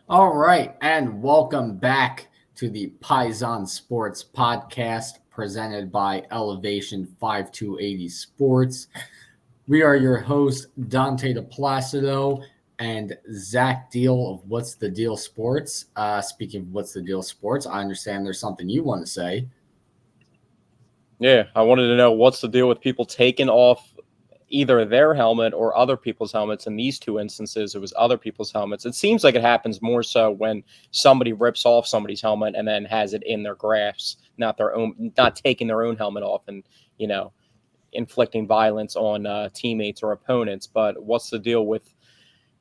All right, and welcome back to the Paisan Sports podcast presented by Elevation 5280 Sports. We are your hosts, Dante DePlacido and Zach Deal of What's the Deal Sports. Speaking of What's the Deal Sports, I understand there's something you want to say. Yeah, I wanted to know what's the deal with people taking off either their helmet or other people's helmets. In these two instances, it was other people's helmets. It seems like it happens more so when somebody rips off somebody's helmet and then has it in their grasp, not taking their own helmet off and, you know, inflicting violence on teammates or opponents. But what's the deal with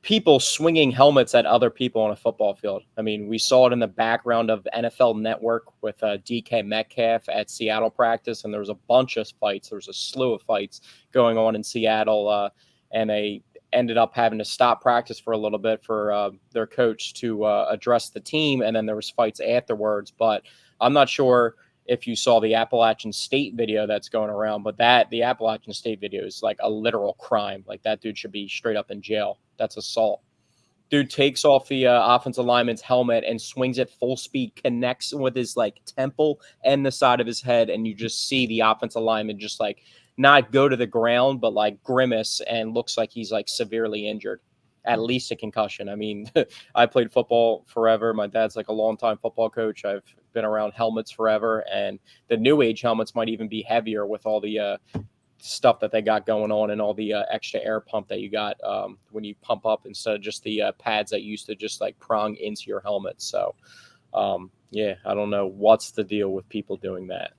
people swinging helmets at other people on a football field? I mean, we saw it in the background of NFL Network with DK Metcalf at Seattle practice, and there was a bunch of fights. There was a slew of fights going on in Seattle, and they ended up having to stop practice for a little bit for their coach to address the team, and then there was fights afterwards. But I'm not sure if you saw the Appalachian State video that's going around, but the Appalachian State video is like a literal crime. Like that dude should be straight up in jail. That's assault. Dude takes off the offensive lineman's helmet and swings it full speed, connects with his like temple and the side of his head, and you just see the offensive lineman just like not go to the ground, but like grimace and looks like he's like severely injured, at least a concussion. I mean, I played football forever. My dad's like a longtime football coach. I've been around helmets forever, and the new age helmets might even be heavier with all the stuff that they got going on and all the extra air pump that you got when you pump up instead of just the pads that used to just like prong into your helmet. So, yeah, I don't know what's the deal with people doing that.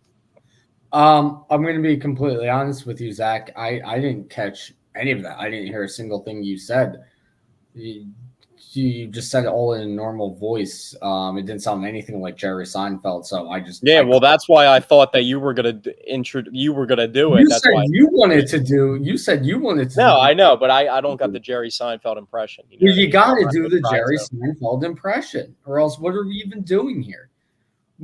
I'm going to be completely honest with you, Zach. I didn't catch any of that. I didn't hear a single thing you said. You just said it all in a normal voice. It didn't sound anything like Jerry Seinfeld, so Well, that's why I thought that you were gonna do it. You That's said why. you wanted to do. You said you wanted to. No, Do, I know, but I don't got the Jerry Seinfeld impression. You know well, what I you mean? got to I'm not do gonna the try Jerry to. Seinfeld impression, or else what are we even doing here?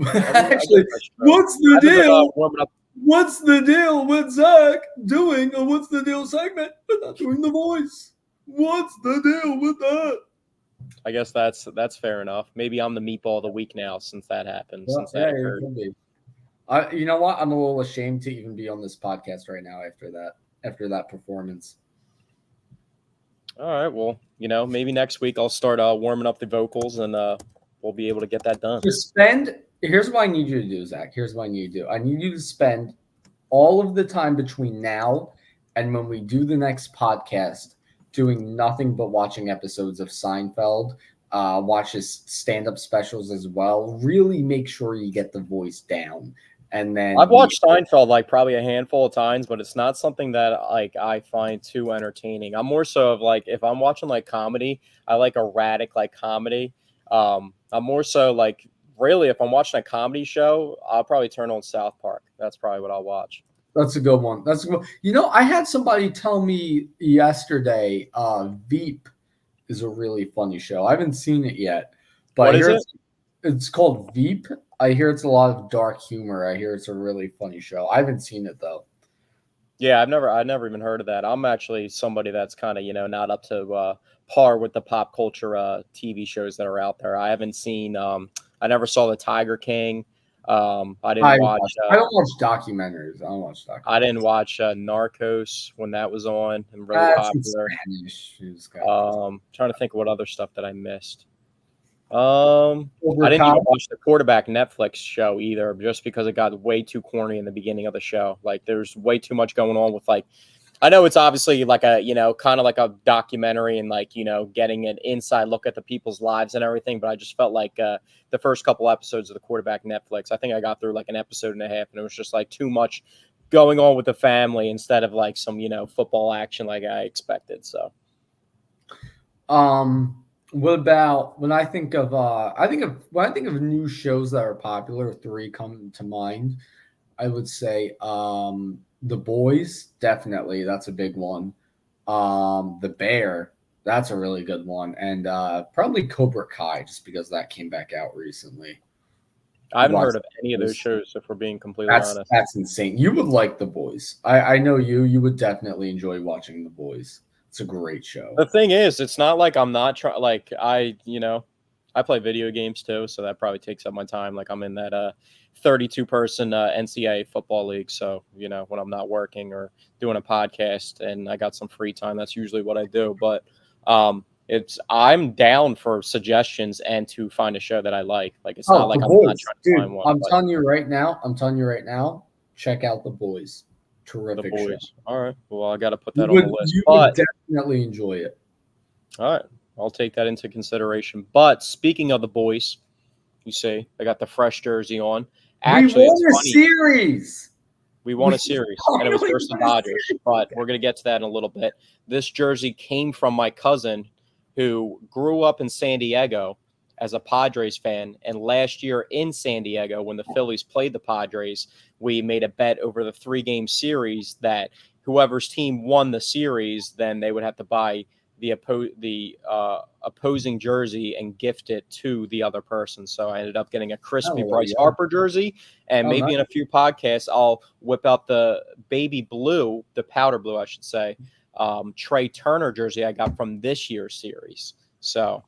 I guess Actually, that's true. what's the I haven't been deal? warming up. What's the deal with Zach doing a "What's the deal" segment, but not doing the voice? What's the deal with that? I guess that's fair enough. Maybe I'm the meatball of the week now since that happened, Well, since that yeah, it occurred. could be. You know what? I'm a little ashamed to even be on this podcast right now after that performance. All right, well, maybe next week I'll start warming up the vocals and we'll be able to get that done. Here's what I need you to do, Zach. Here's what I need you to do. I need you to spend all of the time between now and when we do the next podcast doing nothing but watching episodes of Seinfeld, watch his stand-up specials as well. Really make sure you get the voice down. And then I've watched Seinfeld like probably a handful of times, but it's not something that like I find too entertaining. I'm more so of like if I'm watching like comedy, I like erratic like comedy. I'm more so like really if I'm watching a comedy show, I'll probably turn on South Park. That's probably what I'll watch. That's a good one. That's a good one. I had somebody tell me yesterday, Veep is a really funny show. I haven't seen it yet, but What I is hear it? it's called Veep. I hear it's a lot of dark humor. I hear it's a really funny show. I haven't seen it though. Yeah, I've never even heard of that. I'm actually somebody that's kind of not up to par with the pop culture TV shows that are out there. I haven't seen. I never saw the Tiger King. I didn't watch. I don't watch documentaries. I don't watch I didn't documentaries. watch Narcos when that was on and really That's in popular. Spanish. Trying to think of what other stuff that I missed. I Cobra didn't Kai. even watch the quarterback Netflix show either, just because it got way too corny in the beginning of the show. Like, there's way too much going on with like. I know it's obviously like a kind of like a documentary and like getting an inside look at the people's lives and everything, but I just felt like the first couple episodes of the quarterback Netflix. I think I got through like an episode and a half, and it was just like too much going on with the family instead of like some football action like I expected. So. What about when I think of when I think of new shows that are popular, three come to mind. I would say The Boys, definitely. That's a big one. The Bear, that's a really good one. And probably Cobra Kai, just because that came back out recently. I You haven't watch heard of any of those shows, if we're being completely that's honest. that's insane. You would like The Boys. I know you would definitely enjoy watching The Boys. It's a great show. The thing is, it's not like I'm not trying. Like I play video games too, so that probably takes up my time. Like I'm in that 32-person NCAA football league, so when I'm not working or doing a podcast and I got some free time, that's usually what I do. But I'm down for suggestions and to find a show that I like. Like it's not Oh, like The I'm not Boys, trying to find dude! one. I'm But telling you right now. Check out The Boys. The Terrific show. Boys. All right. Well, I got to put You that on the would list. you would But definitely enjoy it. all right, I'll take that into consideration. But speaking of the boys, you see, I got the fresh jersey on. We Actually, won it's a funny. series. We won We a series, and it was finally versus the won a Dodgers. series. But we're going to get to that in a little bit. This jersey came from my cousin who grew up in San Diego as a Padres fan. And last year in San Diego, when the Phillies played the Padres, we made a bet over the 3-game series that whoever's team won the series, then they would have to buy the opposing jersey and gift it to the other person. So I ended up getting a crispy Oh, Bryce yeah. Harper jersey, and Oh, maybe nice. in a few podcasts I'll whip out the baby blue, the powder blue, I should say, Trey Turner jersey I got from this year's series. So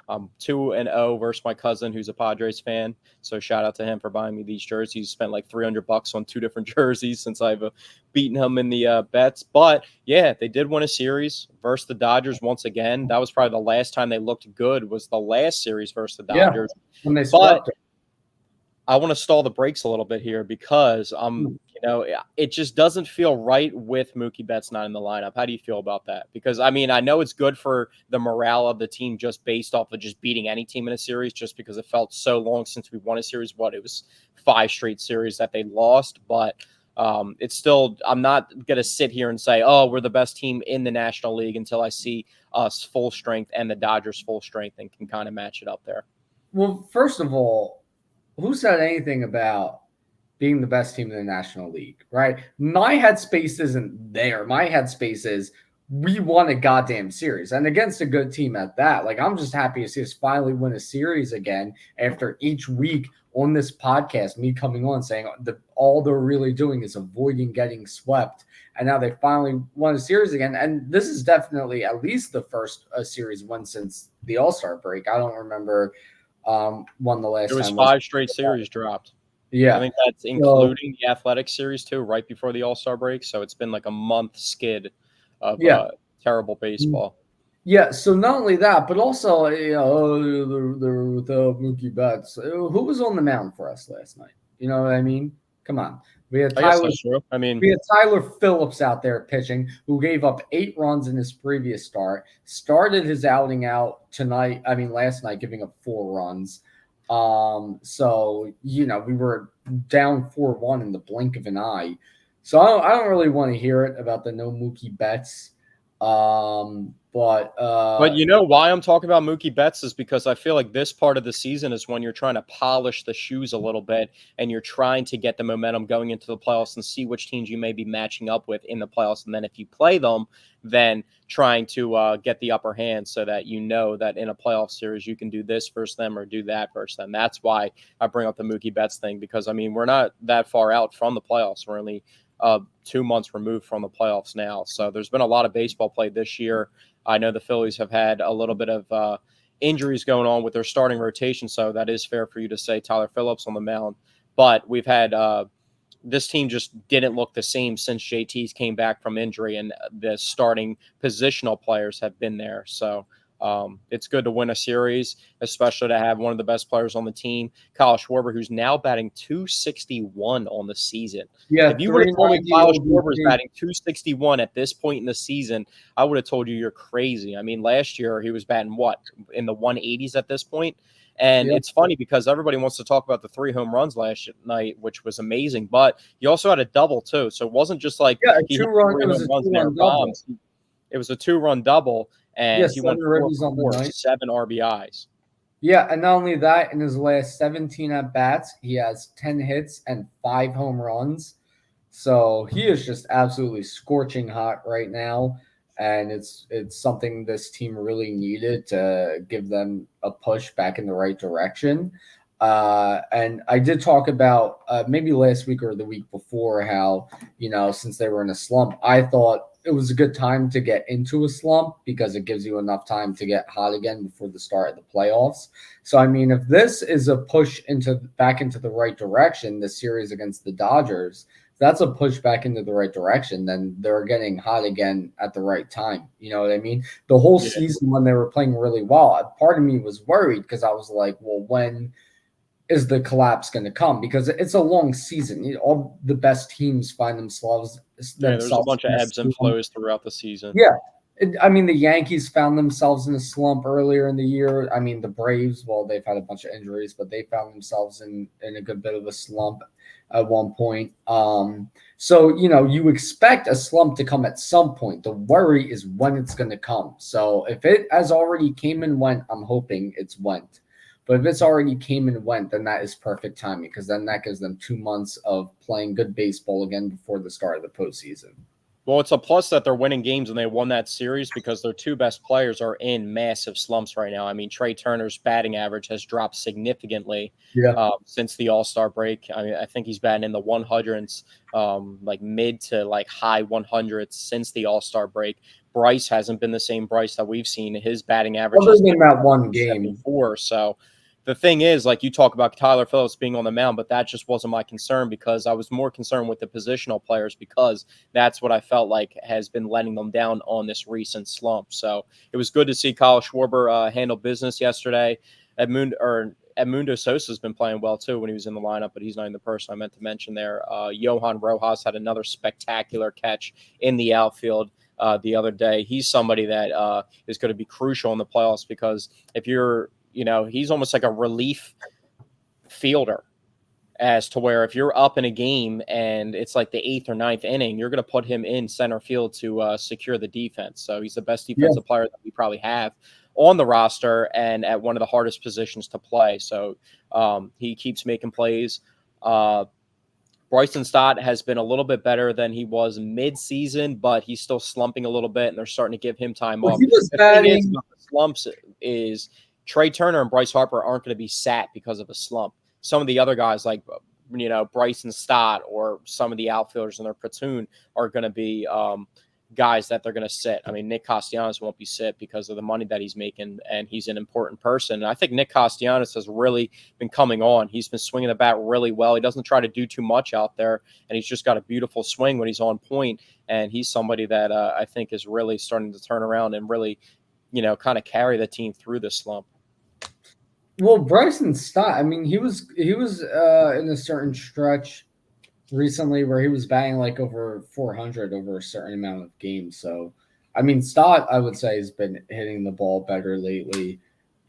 I'm 2-0 versus my cousin who's a Padres fan. So shout out to him for buying me these jerseys. Spent like $300 on 2 different jerseys since I've beaten him in the bets. But yeah, they did win a series versus the Dodgers once again. That was probably the last time they looked good, was the last series versus the Dodgers. When they But swept it. I want to stall the brakes a little bit here because it just doesn't feel right with Mookie Betts not in the lineup. How do you feel about that? Because I know it's good for the morale of the team just based off of just beating any team in a series, just because it felt so long since we won a series. It was 5 straight series that they lost, but it's still, I'm not going to sit here and say, oh, we're the best team in the National League until I see us full strength and the Dodgers full strength and can kind of match it up there. Well, first of all, who said anything about being the best team in the National League, right? My headspace isn't there. My headspace is we won a goddamn series and against a good team at that. Like, I'm just happy to see us finally win a series again after each week on this podcast, me coming on saying all they're really doing is avoiding getting swept. And now they finally won a series again. And this is definitely at least the first series won since the All-Star break. I don't remember won the last It was time. 5 straight series dropped. Yeah. I think that's including the athletic series too, right before the All-Star break. So it's been like a month skid of terrible baseball. Yeah. So not only that, but also, they're without Mookie Betts. Who was on the mound for us last night? You know what I mean? Come on. We had I guess Tyler. that's true. We had Tyler Phillips out there pitching, who gave up 8 runs in his previous start. Started his outing out last night, giving up 4 runs. So we were down 4-1 in the blink of an eye. So I don't really want to hear it about the no Mookie Betts. But you know why I'm talking about Mookie Betts is because I feel like this part of the season is when you're trying to polish the shoes a little bit and you're trying to get the momentum going into the playoffs and see which teams you may be matching up with in the playoffs. And then if you play them, then trying to get the upper hand so that you know that in a playoff series you can do this versus them or do that versus them. That's why I bring up the Mookie Betts thing, because we're not that far out from the playoffs. We're only 2 months removed from the playoffs now. So there's been a lot of baseball played this year. I know the Phillies have had a little bit of injuries going on with their starting rotation, so that is fair for you to say Tyler Phillips on the mound. But we've had this team just didn't look the same since JT's came back from injury, and the starting positional players have been there. So it's good to win a series, especially to have one of the best players on the team, Kyle Schwarber, who's now batting .261 on the season. Yeah, if you would have told me Kyle Schwarber is OBP. batting .261 at this point in the season, I would have told you you're crazy. Last year he was batting in the 180s at this point. And it's funny because everybody wants to talk about the 3 home runs last night, which was amazing, but he also had a double too. So it wasn't just like he hit 3 home runs and they were bombs. It was a 2-run double. And he won 4 for 4, 7 RBIs. Yeah, and not only that, in his last 17 at-bats, he has 10 hits and 5 home runs. So he is just absolutely scorching hot right now, and it's something this team really needed to give them a push back in the right direction. And I did talk about maybe last week or the week before how, since they were in a slump, I thought it was a good time to get into a slump because it gives you enough time to get hot again before the start of the playoffs. So I mean, if this is a push back into the right direction, the series against the Dodgers, if that's a push back into the right direction, then they're getting hot again at the right time. You know what I mean? The whole Yeah. season when they were playing really well, part of me was worried because I was like, well, when is the collapse going to come? Because it's a long season. All the best teams find themselves There's a bunch of in a ebbs and slump. flows throughout the season. Yeah. I mean, the Yankees found themselves in a slump earlier in the year. I mean, the Braves, well, they've had a bunch of injuries, but they found themselves in a good bit of a slump at one point. So, you expect a slump to come at some point. The worry is when it's going to come. So if it has already came and went, I'm hoping it's went. But if it's already came and went, then that is perfect timing because then that gives them 2 months of playing good baseball again before the start of the postseason. Well, it's a plus that they're winning games and they won that series because their two best players are in massive slumps right now. I mean, Trey Turner's batting average has dropped significantly since the All-Star break. I mean, I think he's batting in the 100s, like mid to like high 100s since the All-Star break. Bryce hasn't been the same Bryce that we've seen. His batting average Other is than that one game. 74. So the thing is, like you talk about Tyler Phillips being on the mound, but that just wasn't my concern because I was more concerned with the positional players because that's what I felt like has been letting them down on this recent slump. So it was good to see Kyle Schwarber handle business yesterday. Edmundo Sosa has been playing well too when he was in the lineup, but he's not even the person I meant to mention there. Johan Rojas had another spectacular catch in the outfield the other day. He's somebody that is going to be crucial in the playoffs because if you're he's almost like a relief fielder as to where if you're up in a game and it's like the 8th or 9th inning, you're going to put him in center field to secure the defense. So he's the best defensive player that we probably have on the roster and at one of the hardest positions to play. So he keeps making plays. Bryson Stott has been a little bit better than he was mid-season, but he's still slumping a little bit, and they're starting to give him time off. The thing is about the slumps is Trey Turner and Bryce Harper aren't going to be sat because of a slump. Some of the other guys like, Bryson Stott or some of the outfielders in their platoon are going to be guys that they're going to sit. I mean, Nick Castellanos won't be sit because of the money that he's making, and he's an important person. And I think Nick Castellanos has really been coming on. He's been swinging the bat really well. He doesn't try to do too much out there, and he's just got a beautiful swing when he's on point. And he's somebody that I think is really starting to turn around and really, kind of carry the team through this slump. Well, Bryson Stott, I mean, he was in a certain stretch recently where he was batting like over 400 over a certain amount of games. So, I mean, Stott, I would say, has been hitting the ball better lately,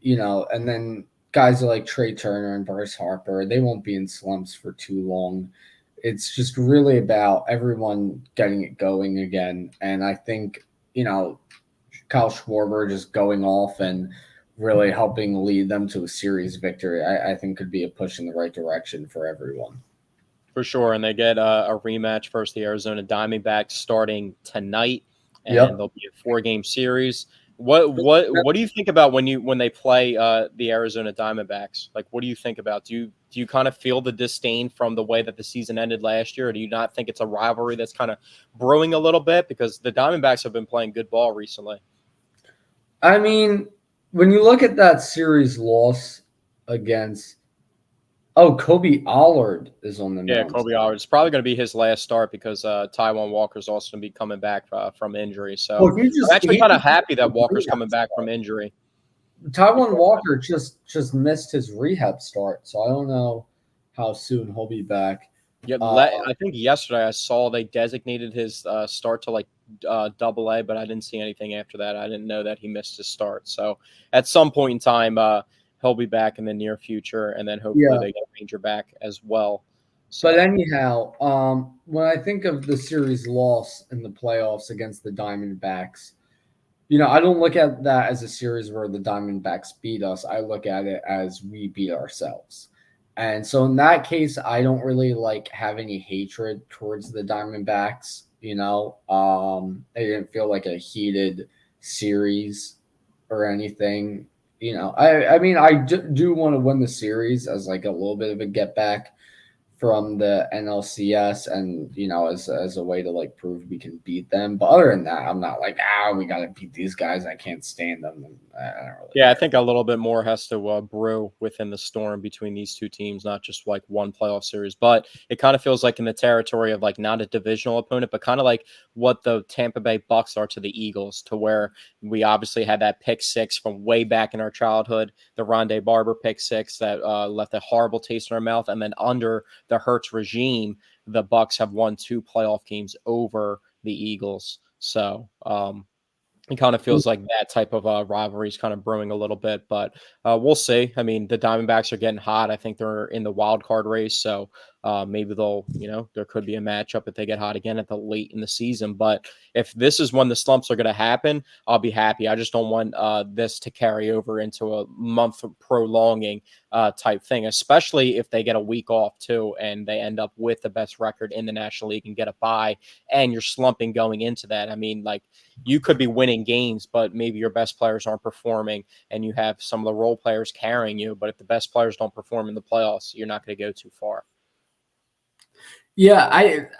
and then guys like Trey Turner and Bryce Harper, they won't be in slumps for too long. It's just really about everyone getting it going again. And I think, Kyle Schwarber just going off and really helping lead them to a series victory, I think could be a push in the right direction for everyone. For sure, and they get a rematch versus the Arizona Diamondbacks starting tonight, and there'll be a 4-game series. What do you think about when they play the Arizona Diamondbacks? Like, what do you think about? Do you kind of feel the disdain from the way that the season ended last year? Or do you not think it's a rivalry that's kind of brewing a little bit because the Diamondbacks have been playing good ball recently? I mean, when you look at that series loss against Kobe Allard is on the mound. Yeah, Kobe Allard. It's probably going to be his last start because Taijuan Walker's also going to be coming back from injury. So I'm actually kind of happy that Walker's coming back from injury. Taijuan Walker just missed his rehab start, so I don't know how soon he'll be back. Yeah, I think yesterday I saw they designated his start to like AA, but I didn't see anything after that. I didn't know that he missed his start. So at some point in time, he'll be back in the near future, and then hopefully they get Ranger back as well. So. But anyhow, when I think of the series loss in the playoffs against the Diamondbacks, I don't look at that as a series where the Diamondbacks beat us. I look at it as we beat ourselves. And so in that case, I don't really have any hatred towards the Diamondbacks. It didn't feel like a heated series or anything. I mean, I do want to win the series as like a little bit of a get back from the NLCS, and as a way to like prove we can beat them. But other than that, I'm not like we got to beat these guys. I can't stand them. I don't really Yeah, I care. think a little bit more has to brew within the storm between these two teams, not just like one playoff series. But it kind of feels like in the territory of like not a divisional opponent, but kind of like what the Tampa Bay Bucks are to the Eagles, to where we obviously had that pick six from way back in our childhood, the Rondé Barber pick six that left a horrible taste in our mouth, and then under the Hurts regime, the Bucks have won 2 playoff games over the Eagles. So, it kind of feels like that type of rivalry is kind of brewing a little bit, but we'll see. I mean, the Diamondbacks are getting hot. I think they're in the wild card race, so maybe there could be a matchup if they get hot again at the late in the season. But if this is when the slumps are going to happen, I'll be happy. I just don't want this to carry over into a month of prolonging type thing, especially if they get a week off too, and they end up with the best record in the National League and get a bye, and you're slumping going into that. I mean, like, you could be winning games, but maybe your best players aren't performing and you have some of the role players carrying you. But if the best players don't perform in the playoffs, you're not going to go too far. Yeah,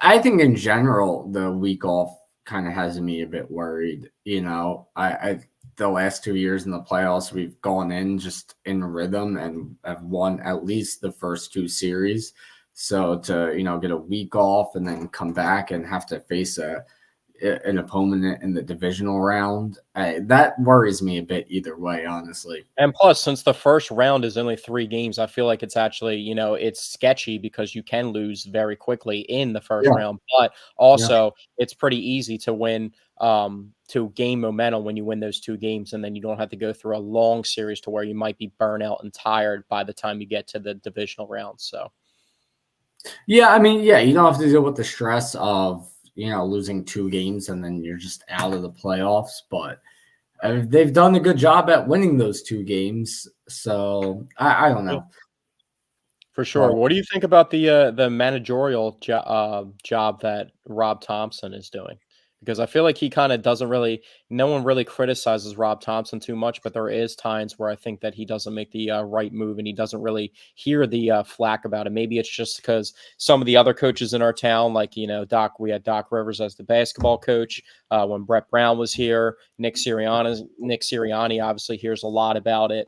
I think in general the week off kind of has me a bit worried. I the last 2 years in the playoffs we've gone in just in rhythm and have won at least the first 2 series. So to get a week off and then come back and have to face an opponent in the divisional round, that worries me a bit either way, honestly. And plus, since the first round is only 3 games, I feel like it's actually, it's sketchy because you can lose very quickly in the first Yeah, round. But yeah. also, it's pretty easy to win, to gain momentum when you win those 2 games, and then you don't have to go through a long series to where you might be burnt out and tired by the time you get to the divisional round. So, Yeah, I mean, yeah, you don't have to deal with the stress of, losing 2 games and then you're just out of the playoffs. But they've done a good job at winning those 2 games. So I don't yeah. know. For sure. But What do you think about the managerial job that Rob Thompson is doing? Because I feel like he kind of doesn't really. No one really criticizes Rob Thompson too much, but there is times where I think that he doesn't make the right move, and he doesn't really hear the flack about it. Maybe it's just because some of the other coaches in our town, like Doc, we had Doc Rivers as the basketball coach when Brett Brown was here. Nick Sirianni obviously hears a lot about it.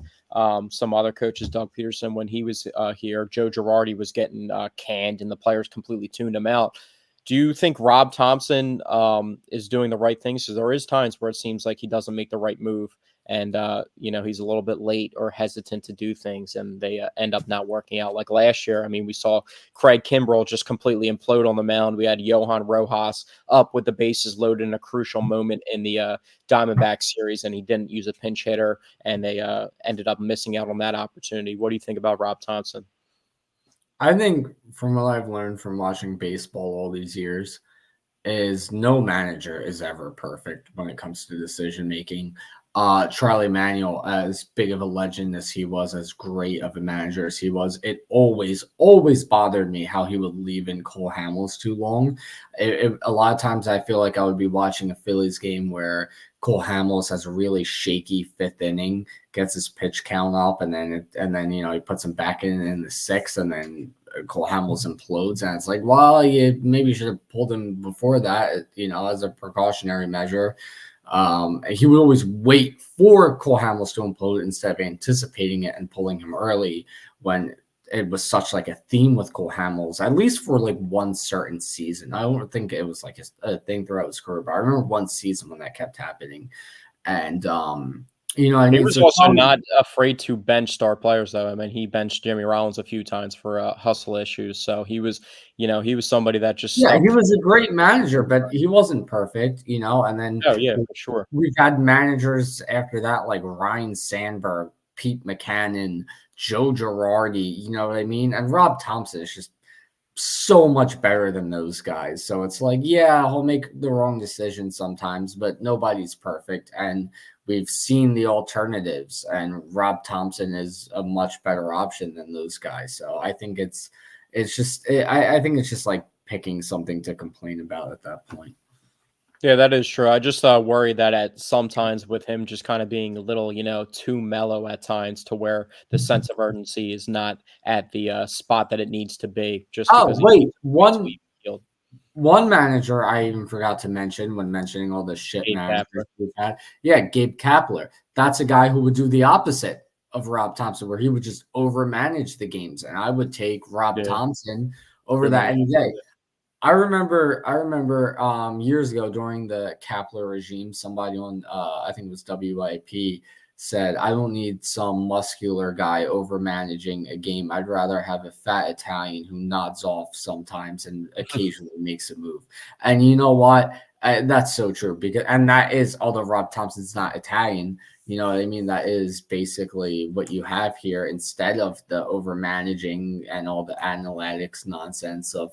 Some other coaches, Doug Peterson, when he was here, Joe Girardi was getting canned, and the players completely tuned him out. Do you think Rob Thompson is doing the right things? Because there is times where it seems like he doesn't make the right move, and he's a little bit late or hesitant to do things, and they end up not working out. Like last year, I mean, we saw Craig Kimbrell just completely implode on the mound. We had Johan Rojas up with the bases loaded in a crucial moment in the Diamondback series, and he didn't use a pinch hitter, and they ended up missing out on that opportunity. What do you think about Rob Thompson? I think from what I've learned from watching baseball all these years is no manager is ever perfect when it comes to decision making. Charlie Manuel, as big of a legend as he was, as great of a manager as he was, it always bothered me how he would leave in Cole Hamels too long. A lot of times I feel like I would be watching a Phillies game where Cole Hamels has a really shaky fifth inning, gets his pitch count up, and then he puts him back in the sixth, and then Cole Hamels implodes, and it's like, well, you maybe should have pulled him before that, as a precautionary measure. He would always wait for Cole Hamels to implode instead of anticipating it and pulling him early when it was such like a theme with Cole Hamels, at least for like one certain season. I don't think it was like a thing throughout his career, but I remember one season when that kept happening. And what I He mean? was So also not afraid to bench star players, though. I mean, he benched Jimmy Rollins a few times for hustle issues. So he was somebody that just yeah, stuck. he was a great manager, but he wasn't perfect, and then Oh yeah, for sure. we've had managers after that like Ryan Sandberg, Pete McCannon, Joe Girardi, you know what I mean? And Rob Thompson is just so much better than those guys. So it's like, yeah, he'll make the wrong decision sometimes, but nobody's perfect. And we've seen the alternatives, and Rob Thompson is a much better option than those guys. So I think I think it's just like picking something to complain about at that point. Yeah, that is true. I just worry that at sometimes with him just kind of being a little, too mellow at times to where the sense of urgency is not at the spot that it needs to be just Oh, because he wait, needs to be field. one manager I even forgot to mention when mentioning all the shit Gabe managers Kapler. we've had. Yeah, Gabe Kapler. That's a guy who would do the opposite of Rob Thompson, where he would just overmanage the games, and I would take Rob Yeah, Thompson over good man. that any day. I remember years ago during the Kapler regime, somebody on I think it was WIP said, I don't need some muscular guy over managing a game. I'd rather have a fat Italian who nods off sometimes and occasionally makes a move. And you know what? That's so true because and that is although Rob Thompson's not Italian, you know what I mean? That is basically what you have here instead of the over managing and all the analytics nonsense of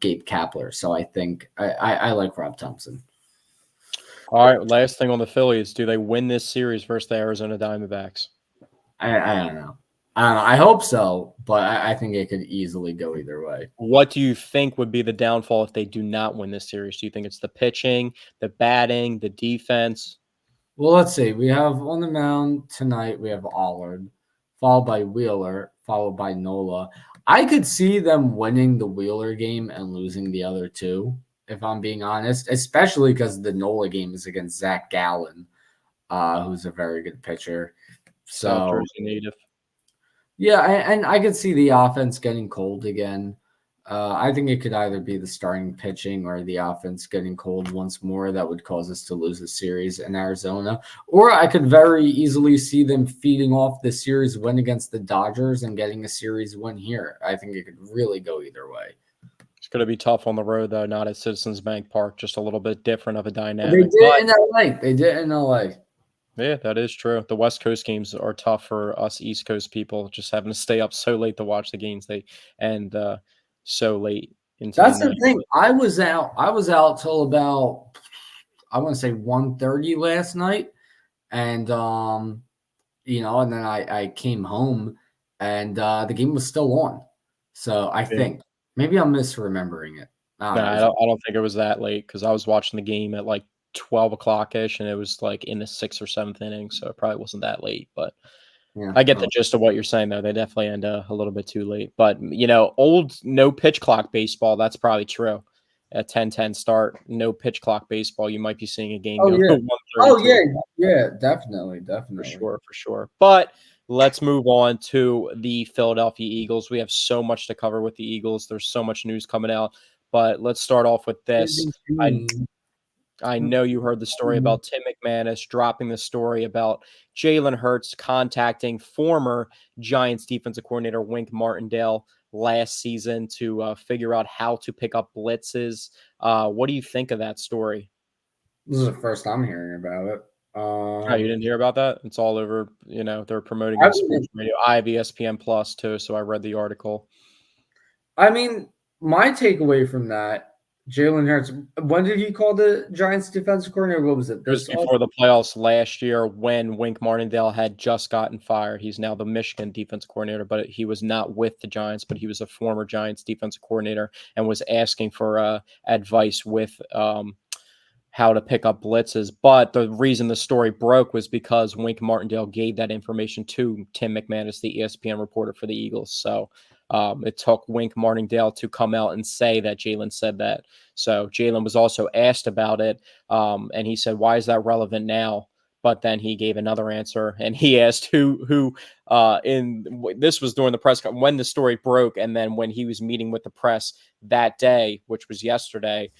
Gabe Kapler. So I think I like Rob Thompson. All right, last thing on the Phillies. Do they win this series versus the Arizona Diamondbacks? I don't know. I don't know. I hope so, but I think it could easily go either way. What do you think would be the downfall if they do not win this series? Do you think it's the pitching, the batting, the defense? Well, let's see. We have on the mound tonight, we have Allard, followed by Wheeler, followed by Nola. I could see them winning the Wheeler game and losing the other two, if I'm being honest, especially because the Nola game is against Zach Gallen, who's a very good pitcher. South So Jersey native. yeah, and I could see the offense getting cold again. I think it could either be the starting pitching or the offense getting cold once more that would cause us to lose a series in Arizona. Or I could very easily see them feeding off the series win against the Dodgers and getting a series win here. I think it could really go either way. It's going to be tough on the road, though, not at Citizens Bank Park. Just a little bit different of a They dynamic. did But it in LA. They did it in LA. yeah, that is true. The West Coast games are tough for us East Coast people, just having to stay up so late to watch the games. And so late into the That's the night. thing. I was out till about I want to say 1:30 last night. And and then I came home and the game was still on. So I Yeah. think maybe I'm misremembering it. I No, don't know. I don't think it was that late because I was watching the game at like 12 o'clock ish, and it was like in the sixth or seventh inning, so it probably wasn't that late. But Yeah. I get the gist of what you're saying, though. They definitely end a little bit too late. But old no pitch clock baseball, that's probably true. A 10-10 start, no pitch clock baseball, you might be seeing a game Oh go yeah. to Oh 132. yeah. Yeah. Definitely. For Definitely. sure, for sure. But let's move on to the Philadelphia Eagles. We have so much to cover with the Eagles. There's so much news coming out. But let's start off with this. I I know you heard the story about Tim McManus dropping the story about Jalen Hurts contacting former Giants defensive coordinator Wink Martindale last season to figure out how to pick up blitzes. What do you think of that story? This is the first I'm hearing about it. Oh, you didn't hear about that? It's all over. They're promoting I in sports mean, radio. I have ESPN Plus too, so I read the article. I mean, my takeaway from that, Jalen Hurts. When did he call the Giants defensive coordinator? What was it? It was This off? before the playoffs last year when Wink Martindale had just gotten fired. He's now the Michigan defensive coordinator, but he was not with the Giants, but he was a former Giants defensive coordinator and was asking for advice with how to pick up blitzes. But the reason the story broke was because Wink Martindale gave that information to Tim McManus, the ESPN reporter for the Eagles. So it took Wink Martindale to come out and say that Jalen said that. So Jalen was also asked about it, and he said, "Why is that relevant now?" But then he gave another answer, and he asked who this was during the press when the story broke, and then when he was meeting with the press that day, which was yesterday.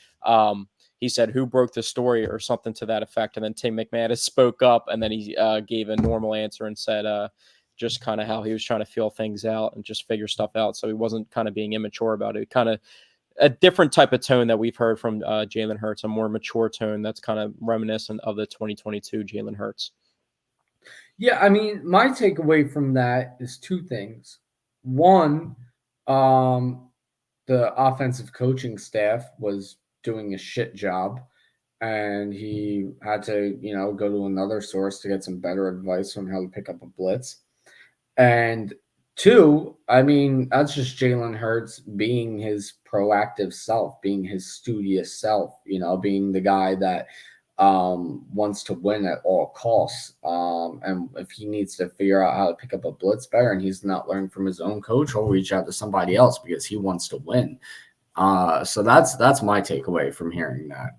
He said, "Who broke the story?" or something to that effect. And then Tim McManus spoke up, and then he gave a normal answer and said just kind of how he was trying to feel things out and just figure stuff out. So he wasn't kind of being immature about it. Kind of a different type of tone that we've heard from Jalen Hurts, a more mature tone that's kind of reminiscent of the 2022 Jalen Hurts. Yeah, I mean, my takeaway from that is two things. One, um, the offensive coaching staff was doing a shit job, and he had to, go to another source to get some better advice on how to pick up a blitz. And Two, I mean, that's just Jalen Hurts being his proactive self, being his studious self, being the guy that wants to win at all costs. And if he needs to figure out how to pick up a blitz better and he's not learning from his own coach, he'll reach out to somebody else because he wants to win. So that's my takeaway from hearing that.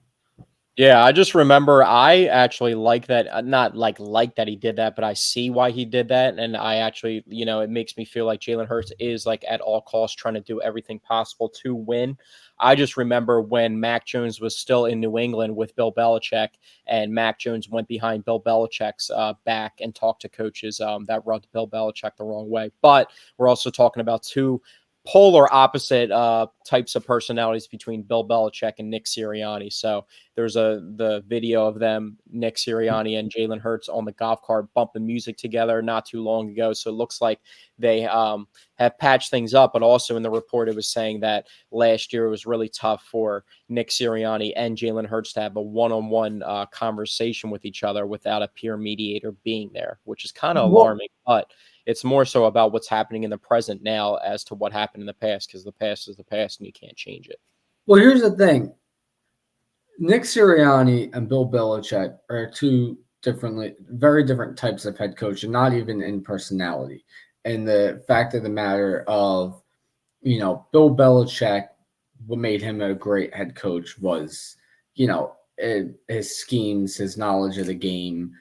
Yeah, I just remember I actually like that, not like that he did that, but I see why he did that. And I actually, it makes me feel like Jalen Hurts is like at all costs trying to do everything possible to win. I just remember when Mac Jones was still in New England with Bill Belichick, and Mac Jones went behind Bill Belichick's back and talked to coaches that rubbed Bill Belichick the wrong way. But we're also talking about two polar opposite types of personalities between Bill Belichick and Nick Sirianni. So there's the video of them, Nick Sirianni and Jalen Hurts, on the golf cart bumping music together not too long ago. So it looks like they have patched things up. But also in the report, it was saying that last year it was really tough for Nick Sirianni and Jalen Hurts to have a one-on-one conversation with each other without a peer mediator being there, which is kind of alarming. But it's more so about what's happening in the present now as to what happened in the past, because the past is the past and you can't change it. Well, here's the thing. Nick Sirianni and Bill Belichick are two very different types of head coach, and not even in personality. And the fact of the matter of, Bill Belichick, what made him a great head coach was, his schemes, his knowledge of the game,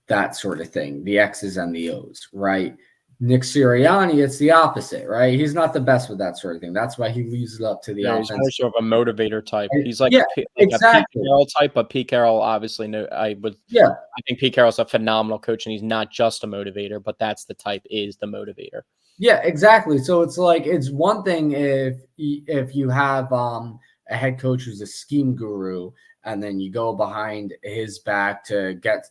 that sort of thing, the X's and the O's, right? Nick Sirianni, it's the opposite, right? He's not the best with that sort of thing. That's why he leaves it up to the He's more offense. sort of a motivator type. He's like Yeah, a exactly. Pete Carroll type, but Pete Carroll obviously I think Pete Carroll's a phenomenal coach, and he's not just a motivator, but that's the type is the motivator. Yeah, exactly. So it's like it's one thing if you have a head coach who's a scheme guru, and then you go behind his back to get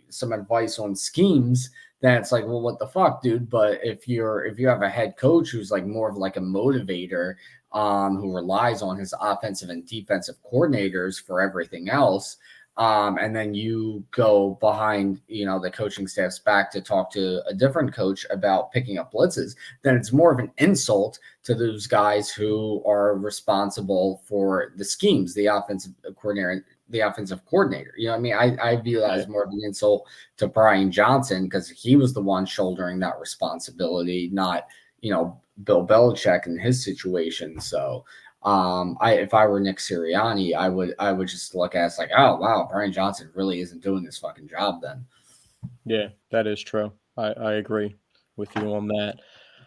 some advice on schemes. Then it's like, well, what the fuck, dude? But if you have a head coach who's like more of like a motivator, who relies on his offensive and defensive coordinators for everything else. And then you go behind, the coaching staff's back to talk to a different coach about picking up blitzes, then it's more of an insult to those guys who are responsible for the schemes, the offensive coordinator. You know what I mean? I view that as more of an insult to Brian Johnson because he was the one shouldering that responsibility, not, Bill Belichick in his situation. So if I were Nick Sirianni, I would just look at it as like, oh wow, Brian Johnson really isn't doing this fucking job then. Yeah, that is true. I agree with you on that.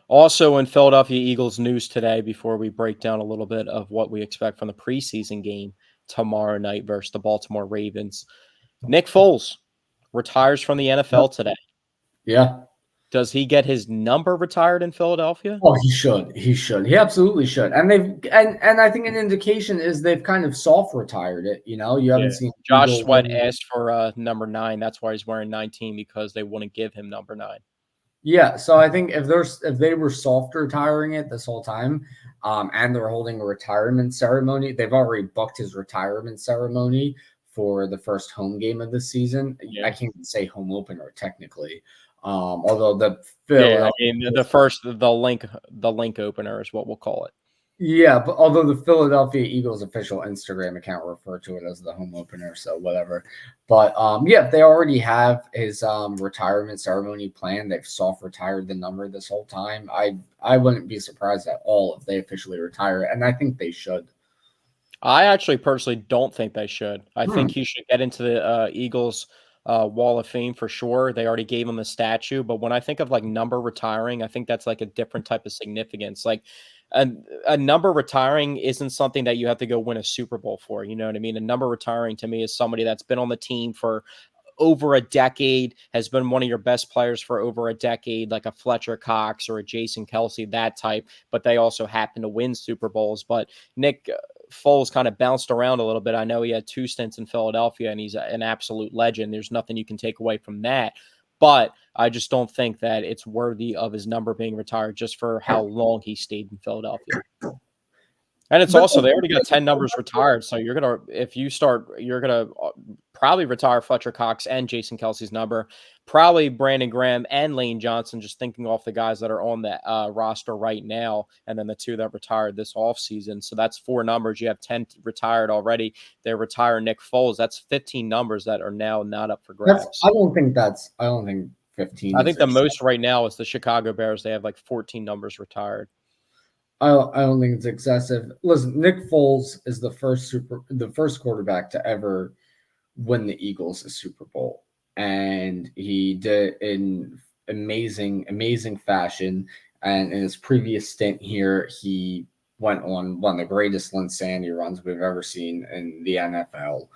Also in Philadelphia Eagles news today, before we break down a little bit of what we expect from the preseason game tomorrow night versus the Baltimore Ravens, Nick Foles retires from the NFL today. Yeah. Does he get his number retired in Philadelphia? Oh, he should. He should. He absolutely should. And I think an indication is they've kind of soft retired it. You haven't seen Josh Sweat asked for number 9. That's why he's wearing 19, because they wouldn't give him number 9. Yeah, so I think if they were soft retiring it this whole time, and they're holding a retirement ceremony, they've already booked his retirement ceremony for the first home game of the season. Yeah. I can't even say home opener technically. Although the link opener is what we'll call it. Yeah, but although the Philadelphia Eagles official Instagram account referred to it as the home opener, so whatever. But yeah, they already have his retirement ceremony planned. They've soft retired the number this whole time. I wouldn't be surprised at all if they officially retire, and I think they should. I actually personally don't think they should. I think he should get into the Eagles Wall of Fame for sure. They already gave him a statue, but when I think of like number retiring, I think that's like a different type of significance. Like a number retiring isn't something that you have to go win a Super Bowl for. You know what I mean? A number retiring to me is somebody that's been on the team for over a decade, has been one of your best players for over a decade, like a Fletcher Cox or a Jason Kelsey, that type, but they also happen to win Super Bowls. But Nick Foles kind of bounced around a little bit. I know he had 2 stints in Philadelphia, and he's an absolute legend. There's nothing you can take away from that. But I just don't think that it's worthy of his number being retired just for how long he stayed in Philadelphia. And it's But also they already got 10 numbers retired, so you're gonna probably retire Fletcher Cox and Jason Kelsey's number, probably Brandon Graham and Lane Johnson. Just thinking off the guys that are on the roster right now, and then the 2 that retired this offseason. So that's 4 numbers. You have 10 retired already. They're retiring Nick Foles. That's 15 numbers that are now not up for grabs. I don't think 15. I think the most right now is the Chicago Bears. They have like 14 numbers retired. I don't think it's excessive. Listen, Nick Foles is the first quarterback to ever win the Eagles a Super Bowl, and he did in amazing fashion. And in his previous stint here, he went on one of the greatest Linsanity runs we've ever seen in the NFL.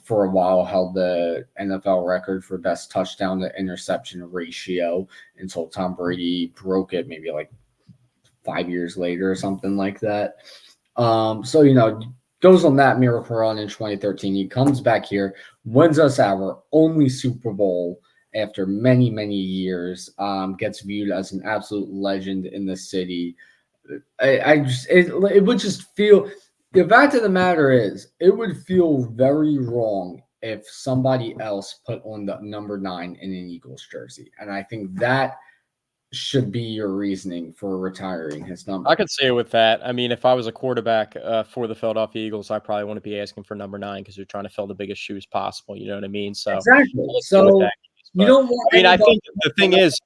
For a while, held the NFL record for best touchdown to interception ratio until Tom Brady broke it, maybe like 5 years later or something like that. So goes on that miracle run in 2013. He comes back here, wins us our only Super Bowl after many years. Gets viewed as an absolute legend in the city. It would just feel. The fact of the matter is, it would feel very wrong if somebody else put on the number 9 in an Eagles jersey, and I think that should be your reasoning for retiring his number. I could see it with that. I mean, if I was a quarterback for the Philadelphia Eagles, I probably want to be asking for number 9 because you're trying to fill the biggest shoes possible. You know what I mean? So exactly. So you don't want. I mean, I think the thing is,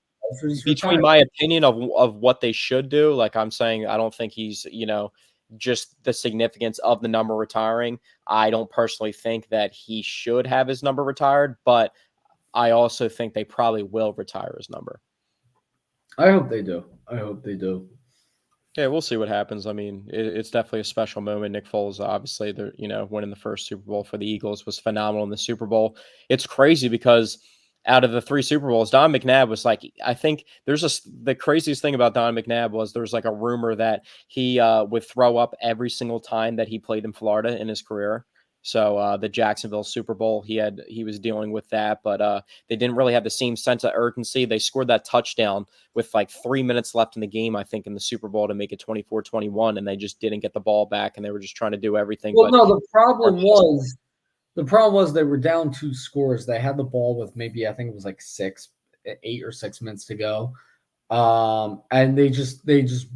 between my opinion of what they should do, like I'm saying, I don't think he's just the significance of the number retiring. I don't personally think that he should have his number retired, but I also think they probably will retire his number. I hope they do. Yeah, we'll see what happens. I mean, it's definitely a special moment. Nick Foles, obviously, winning the first Super Bowl for the Eagles was phenomenal in the Super Bowl. It's crazy because out of the 3 Super Bowls, Don McNabb was like, I think the craziest thing about Don McNabb was there was like a rumor that he would throw up every single time that he played in Florida in his career. So the Jacksonville Super Bowl, he was dealing with that, but they didn't really have the same sense of urgency. They scored that touchdown with like 3 minutes left in the game, I think, in the Super Bowl to make it 24-21, and they just didn't get the ball back, and they were just trying to do everything. Well, no, the problem was they were down 2 scores. They had the ball with maybe, I think it was like 8 or 6 minutes to go. And they just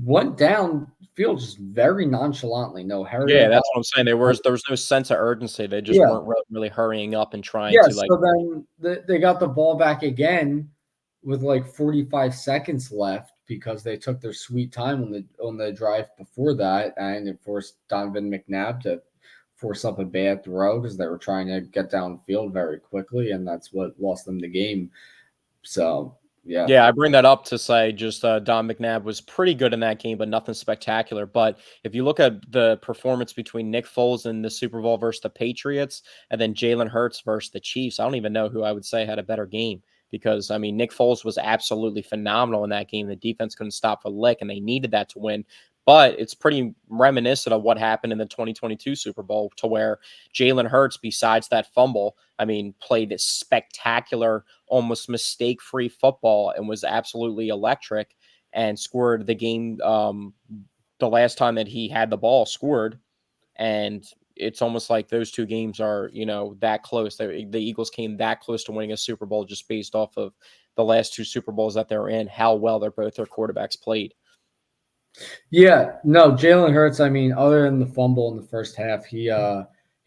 went down field just very nonchalantly. No hurry. Yeah, that's what I'm saying. There was no sense of urgency. They just weren't really hurrying up and trying to like. So then they got the ball back again with like 45 seconds left because they took their sweet time on the drive before that, and it forced Donovan McNabb to force up a bad throw because they were trying to get downfield very quickly, and that's what lost them the game. So. Yeah, I bring that up to say just Don McNabb was pretty good in that game, but nothing spectacular. But if you look at the performance between Nick Foles in the Super Bowl versus the Patriots and then Jalen Hurts versus the Chiefs, I don't even know who I would say had a better game because, I mean, Nick Foles was absolutely phenomenal in that game. The defense couldn't stop a lick, and they needed that to win. But it's pretty reminiscent of what happened in the 2022 Super Bowl to where Jalen Hurts, besides that fumble, I mean, played this spectacular, almost mistake-free football and was absolutely electric and scored the game the last time that he had the ball scored. And it's almost like those 2 games are, that close. The Eagles came that close to winning a Super Bowl just based off of the last 2 Super Bowls that they're in, how well their quarterbacks played. Yeah, no, Jalen Hurts, I mean, other than the fumble in the first half, he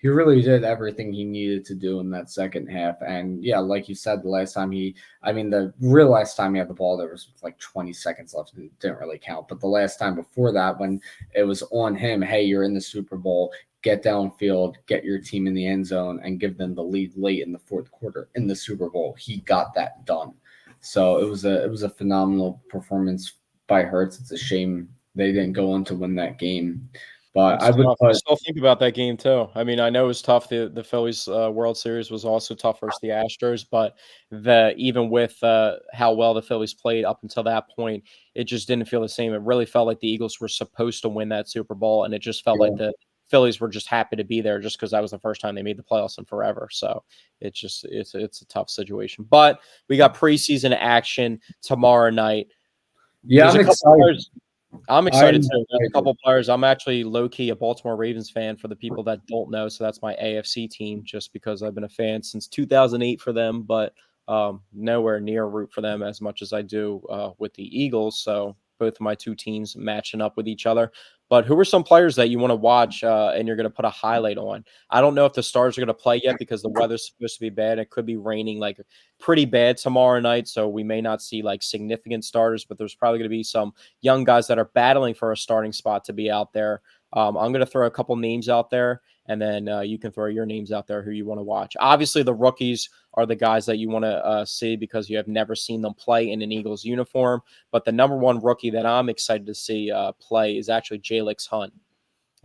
really did everything he needed to do in that second half. And yeah, like you said, the real last time he had the ball, there was like 20 seconds left and it didn't really count. But the last time before that, when it was on him, hey, you're in the Super Bowl, get downfield, get your team in the end zone, and give them the lead late in the fourth quarter in the Super Bowl. He got that done. So it was a phenomenal performance by Hurts. It's a shame they didn't go on to win that game. But I still think about that game too. I mean, I know it was tough. The Phillies World Series was also tough versus the Astros, but even with how well the Phillies played up until that point, it just didn't feel the same. It really felt like the Eagles were supposed to win that Super Bowl, and it just felt like the Phillies were just happy to be there just because that was the first time they made the playoffs in forever. So it's a tough situation. But we got preseason action tomorrow night. Yeah, I'm excited. I'm excited I'm too. There's a excited. couple players. I'm actually low key a Baltimore Ravens fan for the people that don't know. So that's my AFC team, just because I've been a fan since 2008 for them, but nowhere near root for them as much as I do with the Eagles. So both of my two teams matching up with each other. But who are some players that you want to watch and you're going to put a highlight on? I don't know if the Stars are going to play yet because the weather's supposed to be bad. It could be raining like pretty bad tomorrow night, so we may not see like significant starters. But there's probably going to be some young guys that are battling for a starting spot to be out there. I'm going to throw a couple names out there, and then you can throw your names out there who you want to watch. Obviously, the rookies are the guys that you want to see because you have never seen them play in an Eagles uniform. But the number one rookie that I'm excited to see play is actually Jalix Hunt.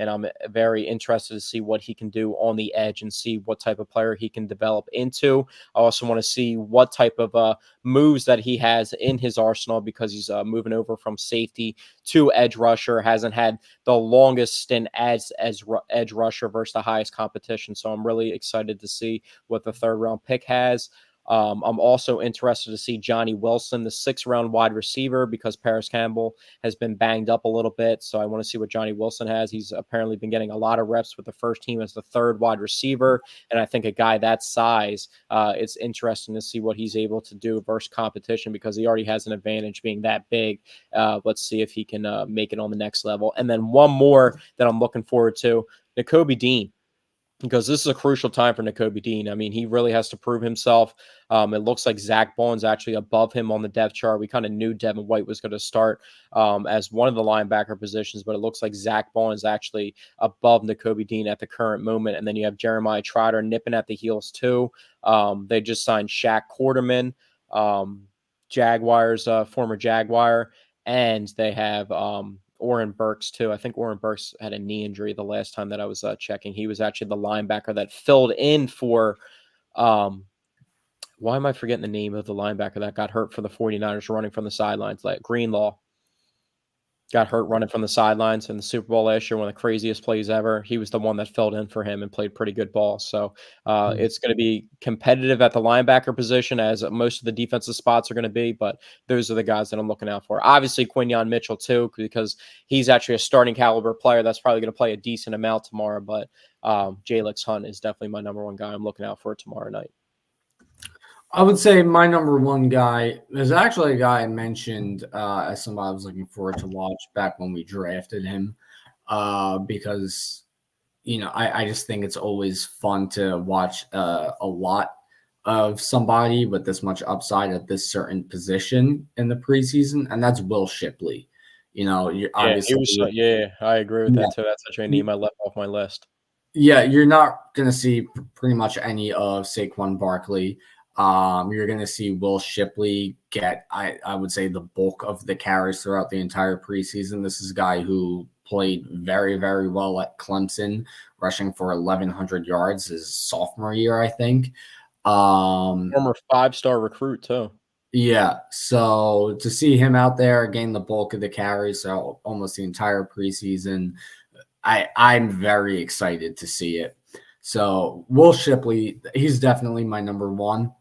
And I'm very interested to see what he can do on the edge and see what type of player he can develop into. I also want to see what type of moves that he has in his arsenal because he's moving over from safety to edge rusher, hasn't had the longest stint as edge rusher versus the highest competition. So I'm really excited to see what the third round pick has. I'm also interested to see Johnny Wilson, the 6th round wide receiver, because Paris Campbell has been banged up a little bit. So I want to see what Johnny Wilson has. He's apparently been getting a lot of reps with the first team as the 3rd wide receiver. And I think a guy that size, it's interesting to see what he's able to do versus competition because he already has an advantage being that big. Let's see if he can make it on the next level. And then one more that I'm looking forward to, Nakobe Dean, because this is a crucial time for Nakobe Dean. I mean, he really has to prove himself. It looks like Zach Bond's actually above him on the depth chart. We kind of knew Devin White was going to start as one of the linebacker positions, but it looks like Zach Bond is actually above Nakobe Dean at the current moment. And then you have Jeremiah Trotter nipping at the heels too. They just signed Shaq Quarterman, Jaguars, former Jaguar, and they have Oren Burks too. I think Oren Burks had a knee injury the last time that I was checking. He was actually the linebacker that filled in for why am I forgetting the name of the linebacker that got hurt for the 49ers running from the sidelines? Like Greenlaw got hurt running from the sidelines in the Super Bowl last year, one of the craziest plays ever. He was the one that filled in for him and played pretty good ball. So it's going to be competitive at the linebacker position, as most of the defensive spots are going to be. But those are the guys that I'm looking out for. Obviously, Quinyon Mitchell, too, because he's actually a starting caliber player that's probably going to play a decent amount tomorrow. But Jalix Hunt is definitely my number one guy I'm looking out for tomorrow night. I would say my number one guy is actually a guy I mentioned as somebody I was looking forward to watch back when we drafted him because, I just think it's always fun to watch a lot of somebody with this much upside at this certain position in the preseason, and that's Will Shipley. You're Yeah, he obviously, was. Yeah, I agree with that too. That's actually a name I left off my list. yeah, you're not going to see pretty much any of Saquon Barkley. You're going to see Will Shipley get, I would say, the bulk of the carries throughout the entire preseason. This is a guy who played very, very well at Clemson, rushing for 1,100 yards his sophomore year, I think. Former 5-star recruit, too. Yeah, so to see him out there gain the bulk of the carries, so almost the entire preseason, I'm very excited to see it. So Will Shipley, he's definitely my number one.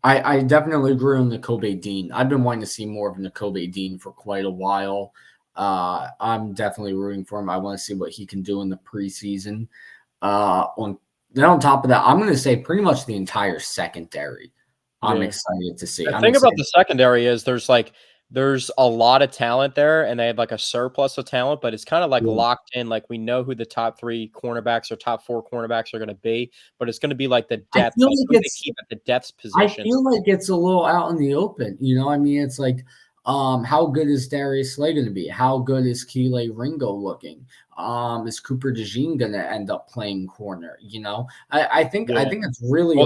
I definitely agree on Nakobe Dean. I've been wanting to see more of Nakobe Dean for quite a while. I'm definitely rooting for him. I want to see what he can do in the preseason. On top of that, I'm going to say pretty much the entire secondary. I'm excited to see. The thing about the secondary is there's a lot of talent there, and they have like a surplus of talent, but it's kind of like locked in. Like we know who the top 3 cornerbacks or top 4 cornerbacks are going to be, but it's going to be like the depth. Like who they keep at the depth position. I feel like it's a little out in the open. I mean, it's like, how good is Darius Slay going to be? How good is Keeley Ringo looking? Is Cooper DeJean going to end up playing corner? I think it's really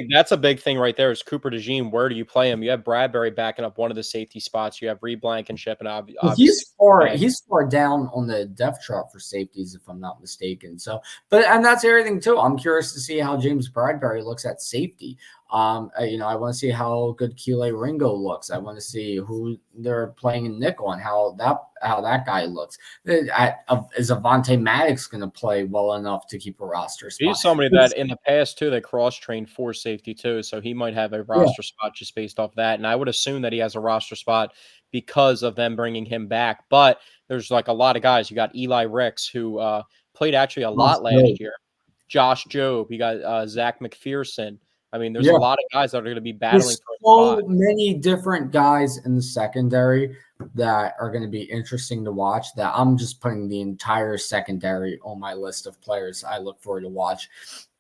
that's a big thing right there. Is Cooper DeJean? Where do you play him? You have Bradbury backing up one of the safety spots. You have Reed Blankenship, and obviously he's far down on the depth chart for safeties, if I'm not mistaken. So, and that's everything too. I'm curious to see how James Bradbury looks at safety. I want to see how good Keeley Ringo looks. I want to see who they're playing in nickel and how that guy looks. Is Avante Maddox going to play well enough to keep a roster spot? He's somebody that in the past too, they cross-trained for safety too, so he might have a roster spot just based off that. And I would assume that he has a roster spot because of them bringing him back. But there's like a lot of guys. You got Eli Ricks, who played actually a lot last year. Josh Jobe. You got Zach McPherson. I mean, there's a lot of guys that are going to be battling for a spot. Many different guys in the secondary that are going to be interesting to watch, that I'm just putting the entire secondary on my list of players I look forward to watch.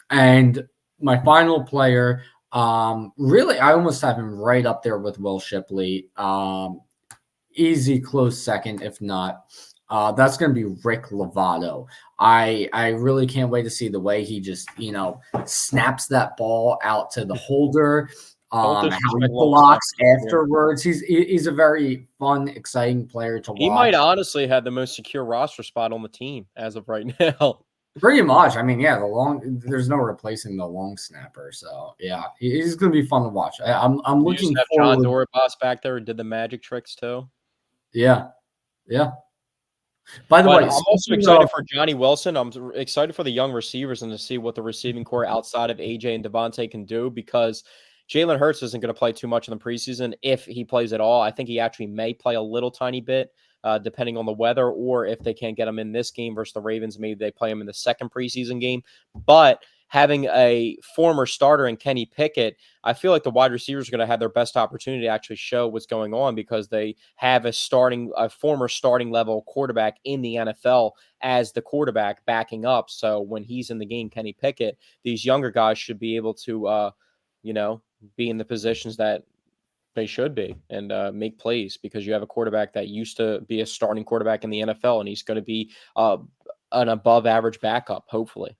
And my final player, really, I almost have him right up there with Will Shipley. Easy close second, if not. That's going to be Rick Lovato. I really can't wait to see the way he just, snaps that ball out to the holder. How he blocks afterwards. He's a very fun, exciting player to watch. He might honestly have the most secure roster spot on the team as of right now. Pretty much. I mean, there's no replacing the long snapper. So yeah, he's going to be fun to watch. I'm looking forward. John Doribas back there who did the magic tricks too. Yeah. By the way, I'm also excited for Johnny Wilson. I'm excited for the young receivers and to see what the receiving core outside of AJ and Devontae can do, because Jalen Hurts isn't going to play too much in the preseason if he plays at all. I think he actually may play a little tiny bit, depending on the weather, or if they can't get him in this game versus the Ravens, maybe they play him in the second preseason game. But having a former starter in Kenny Pickett, I feel like the wide receivers are going to have their best opportunity to actually show what's going on, because they have a former starting level quarterback in the NFL as the quarterback backing up. So when he's in the game, Kenny Pickett, these younger guys should be able to, be in the positions that they should be and make plays, because you have a quarterback that used to be a starting quarterback in the NFL, and he's going to be an above average backup, hopefully.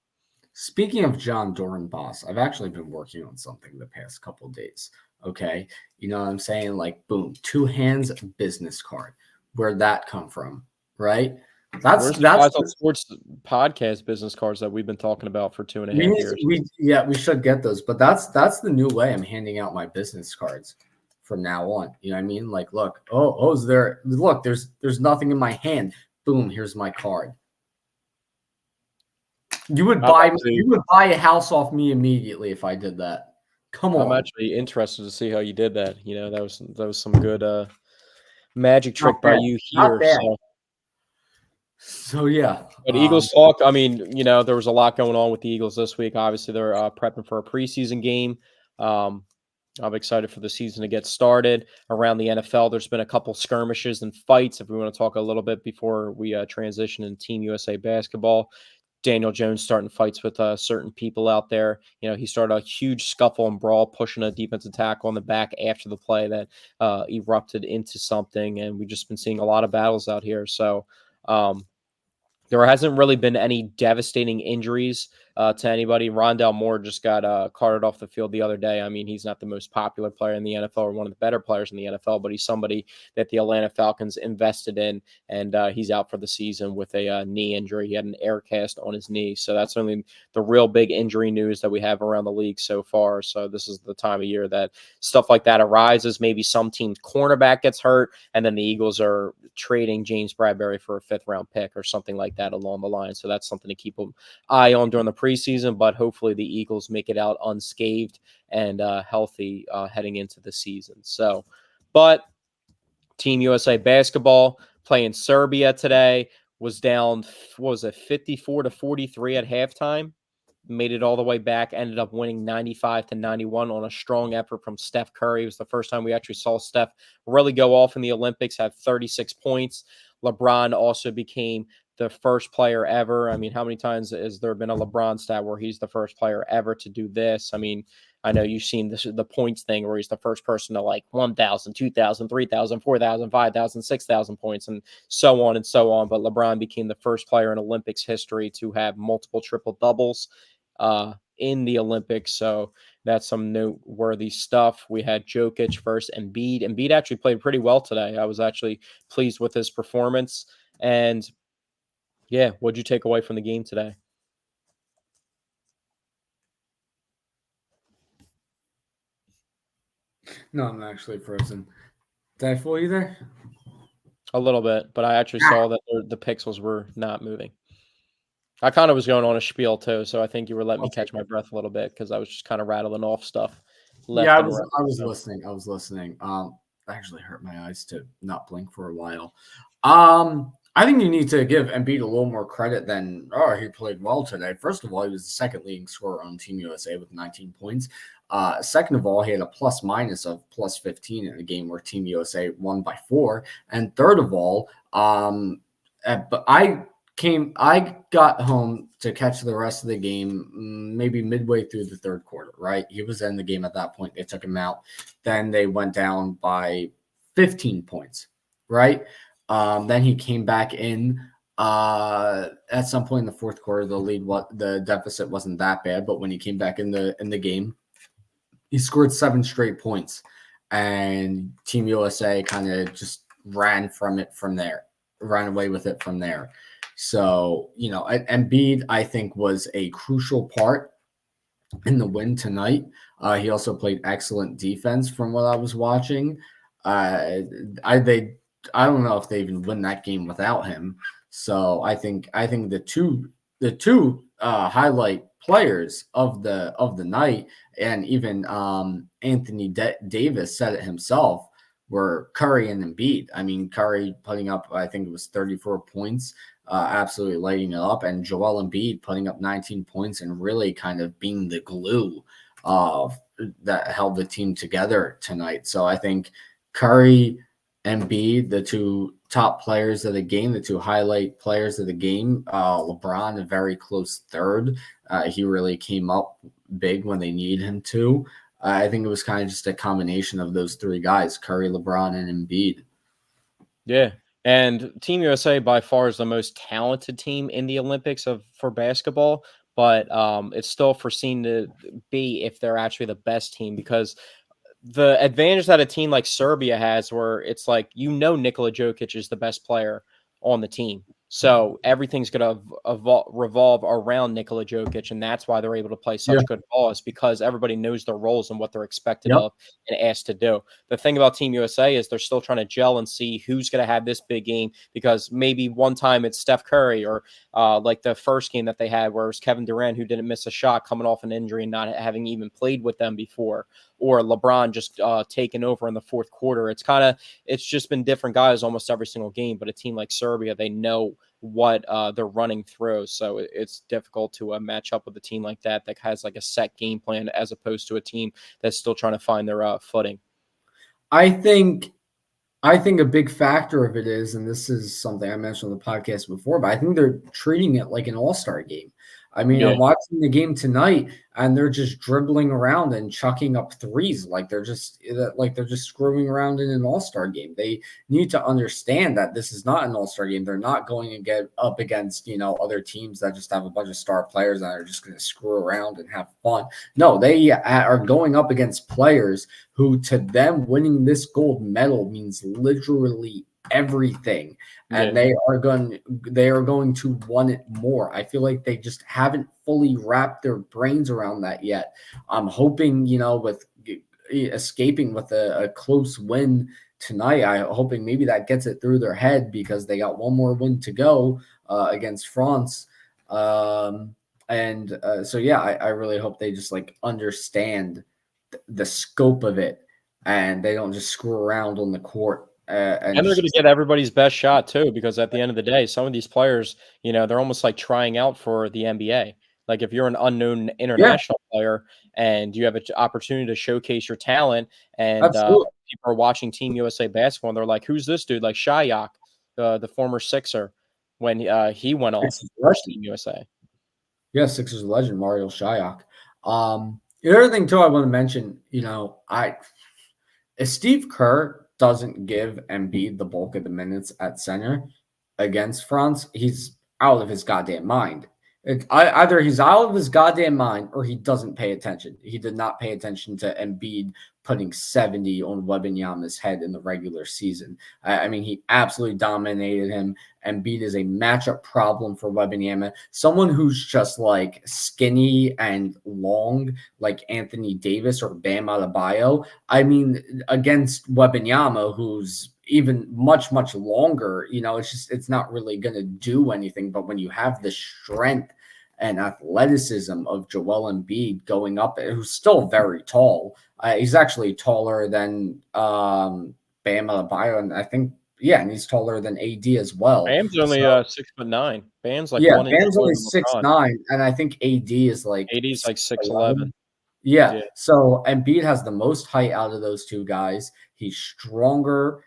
Speaking of John Dornbos, I've actually been working on something the past couple of days. Okay. You know what I'm saying? Like, boom, 2 hands business card. Where'd that come from? Right? That's Paisan Sports podcast business cards that we've been talking about for 2.5 years. We should get those, but that's the new way I'm handing out my business cards from now on. You know what I mean? Like, look, there's nothing in my hand. Boom, here's my card. You would buy a house off me immediately if I did that. Come on. I'm actually interested to see how you did that. That was some good magic trick by you here. So yeah. But Eagles talk, I mean, there was a lot going on with the Eagles this week. Obviously, they're prepping for a preseason game. I'm excited for the season to get started. Around the NFL, there's been a couple skirmishes and fights, if we want to talk a little bit before we transition in Team USA basketball. Daniel Jones starting fights with certain people out there. He started a huge scuffle and brawl, pushing a defensive tackle on the back after the play that erupted into something. And we've just been seeing a lot of battles out here. So there hasn't really been any devastating injuries to anybody. Rondale Moore just got carted off the field the other day. I mean, he's not the most popular player in the NFL or one of the better players in the NFL, but he's somebody that the Atlanta Falcons invested in, and he's out for the season with a knee injury. He had an air cast on his knee. So that's only the real big injury news that we have around the league so far. So this is the time of year that stuff like that arises. Maybe some team's cornerback gets hurt, and then the Eagles are trading James Bradbury for a 5th-round pick or something like that along the line. So that's something to keep an eye on during the preseason, but hopefully the Eagles make it out unscathed and healthy heading into the season. So, but Team USA basketball playing Serbia today was down, 54-43 at halftime. Made it all the way back, ended up winning 95-91 on a strong effort from Steph Curry. It was the first time we actually saw Steph really go off in the Olympics, have 36 points. LeBron also became the first player ever. I mean, how many times has there been a LeBron stat where he's the first player ever to do this? I mean, I know you've seen the points thing where he's the first person to like 1,000, 2,000, 3,000, 4,000, 5,000, 6,000 points and so on and so on. But LeBron became the first player in Olympics history to have multiple triple doubles in the Olympics. So that's some noteworthy stuff. We had Jokic versus Embiid. Embiid actually played pretty well today. I was actually pleased with his performance. And yeah, what'd you take away from the game today? No, I'm actually frozen. Did I fool you there? A little bit, but I actually saw that the pixels were not moving. I kind of was going on a spiel too, so I think you were letting me Okay. catch my breath a little bit because I was just kind of rattling off stuff Yeah, left and right. I was So, listening. I was listening. I actually hurt my eyes to not blink for a while. I think you need to give Embiid a little more credit than he played well today. First of all, he was the second leading scorer on Team USA with 19 points. Second of all, he had a plus minus of plus 15 in a game where Team USA won by 4. And third of all, but I got home to catch the rest of the game, maybe midway through the third quarter, right? He was in the game at that point. They took him out. Then they went down by 15 points, right? Then he came back in at some point in the fourth quarter. The deficit wasn't that bad, but when he came back in the game, he scored 7 straight points, and Team USA kind of just ran away with it from there. So, Embiid, I think, was a crucial part in the win tonight. He also played excellent defense from what I was watching. I don't know if they even win that game without him. So I think the two highlight players of the night, and even Anthony Davis said it himself, were Curry and Embiid. I mean, Curry putting up, I think it was 34 points, absolutely lighting it up, and Joel Embiid putting up 19 points and really kind of being the glue that held the team together tonight. So I think Curry, Embiid, the two top players of the game, the two highlight players of the game. LeBron, a very close third. He really came up big when they needed him to. I think it was kind of just a combination of those three guys, Curry, LeBron, and Embiid. yeah, and Team USA by far is the most talented team in the Olympics for basketball, but it's still foreseen to be if they're actually the best team because the advantage that a team like Serbia has, where it's like Nikola Jokic is the best player on the team, so everything's going to revolve around Nikola Jokic, and that's why they're able to play Yeah. such good ball is because everybody knows their roles and what they're expected Yep. of and asked to do. The thing about Team USA is they're still trying to gel and see who's going to have this big game because maybe one time it's Steph Curry or like the first game that they had where it was Kevin Durant who didn't miss a shot coming off an injury and not having even played with them before, or LeBron just taking over in the fourth quarter. It's just been different guys almost every single game. But a team like Serbia, they know what they're running through, so it's difficult to match up with a team like that has like a set game plan as opposed to a team that's still trying to find their footing. I think a big factor of it is, and this is something I mentioned on the podcast before, but I think they're treating it like an all-star game. I mean, Yeah, I'm watching the game tonight, and they're just dribbling around and chucking up threes like they're just screwing around in an all-star game. They need to understand that this is not an all-star game. They're not going to get up against other teams that just have a bunch of star players that are just going to screw around and have fun. No, they are going up against players who, to them, winning this gold medal means literally everything, and yeah, they are going to want it more. I feel like they just haven't fully wrapped their brains around that yet. I'm hoping, with escaping with a close win tonight, I'm hoping maybe that gets it through their head because they got one more win to go against France. So yeah, I really hope they just understand the scope of it, and they don't just screw around on the court. And and they're just going to get everybody's best shot too, because at the end of the day, some of these players, they're almost like trying out for the NBA. Like if you're an unknown Yeah, international player and you have an opportunity to showcase your talent, and absolutely. people are watching Team USA basketball, and they're like, "Who's this dude?" Like Shayak, the former Sixer, when he went off Sixers for legend. Team USA. Yeah, Sixers legend Mario Shayok. The other thing too I want to mention, if Steve Kerr doesn't give Embiid the bulk of the minutes at center against France, he's out of his goddamn mind. Either he's out of his goddamn mind or he doesn't pay attention. He did not pay attention to Embiid putting 70 on Wembanyama's head in the regular season. I mean, he absolutely dominated him. Embiid is a matchup problem for Wembanyama. Someone who's just like skinny and long, like Anthony Davis or Bam Adebayo. I mean, against Wembanyama, who's even much longer, it's not really going to do anything. But when you have the strength and athleticism of Joel Embiid going up, who's still very tall, he's actually taller than Bam Adebayo, and I think and he's taller than AD as well. Bam's only So, 6'9". Bam's like yeah, 1 inch Bam's taller only than LeBron. 6'9", and I think AD is like AD's like 6'11". 6'11". Yeah, Yeah. so Embiid has the most height out of those two guys. He's stronger,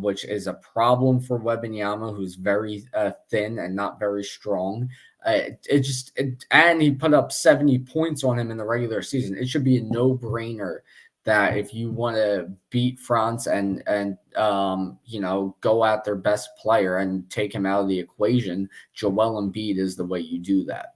which is a problem for Wembanyama, who's very thin and not very strong. And he put up 70 points on him in the regular season. It should be a no-brainer that if you want to beat France and go at their best player and take him out of the equation, Joel Embiid is the way you do that.